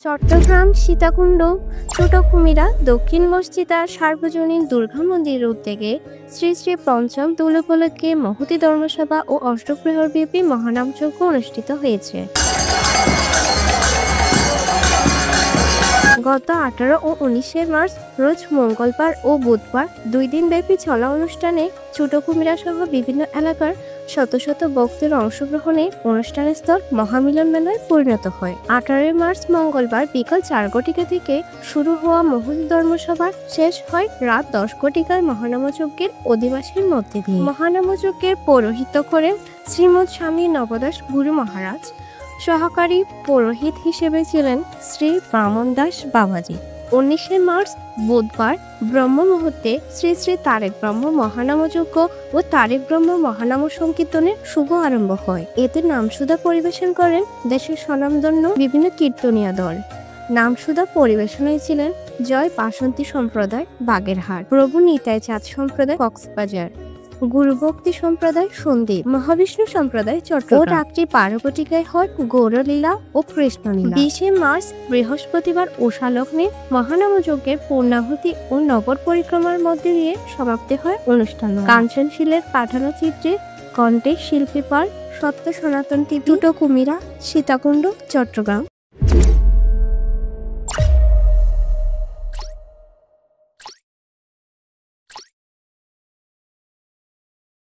চট্টগ্রাম সীতাকুণ্ড ছোট কুমিরা দক্ষিণ মসজিদ আর সার্বজনীন দুর্গা মন্দিরের উদ্যোগে শ্রী শ্রী পঞ্চম দোল উপলক্ষে মহতী ধর্মসভা ও অষ্টপ্রহরব্যাপী মহানামযজ্ঞ অনুষ্ঠিত হয়েছে। গত 18 ও 19 মার্চ রোজ মঙ্গলবার ও বুধবার 2 দিন ব্যাপী চলা অনুষ্ঠানে ছোট কুমিরা সহ বিভিন্ন এলাকার শত শত ভক্তের অংশগ্রহণে অনুষ্ঠানের স্থল মহামিলন মেলায় পরিণত হয়। 18 মার্চ মঙ্গলবার বিকাল 4 ঘটিকা থেকে শুরু হওয়া মহতী ধর্মসভা শেষ হয় রাত 10 ঘটিকায় মহানামযজ্ঞের অধিবাসীর মধ্যে দিয়ে। মহানামযজ্ঞের পৌরোহিত্য করেন শ্রীমৎ স্বামী নবদাস গুরু মহারাজ। সহকারী পুরোহিত হিসেবে ছিলেন শ্রী বামন দাস বাবাজি। 19 মার্চ বুধবার ব্রহ্ম মুহূর্তে শ্রী শ্রী তারেক ব্রহ্ম মহানামযজ্ঞ ও তারেক ব্রহ্ম মহানাম সংকীর্তনের শুভ আরম্ভ হয়। এতে নামসুধা পরিবেশন করেন দেশের স্বনামধন্য বিভিন্ন কীর্তনীয় দল। নামসুধা পরিবেশনায় ছিলেন জয় বাসন্তী সম্প্রদায় বাগেরহাট, প্রভু নিতাই চাঁদ সম্প্রদায় কক্সবাজার, গুরুভক্তি সম্প্রদায় সন্দ্বীপ, মহাবিষ্ণু সম্প্রদায় চট্টগ্রাম ও রাত্রি 12 ঘটিকায় হয় গৌরলীলা ও কৃষ্ণলীলা। 20 মার্চ বৃহস্পতিবার উষা লগ্নে মহানামযজ্ঞের পূর্ণাহুতি ও নগর পরিক্রমার মধ্যে দিয়ে সমাপ্তি হয় অনুষ্ঠান। কাঞ্চনশীলের পাঠানো চিত্রে কণ্ঠে শিল্পী পাল সত্য সনাতন টিভি, ছোট কুমিরা, সীতাকুণ্ড, চট্টগ্রাম।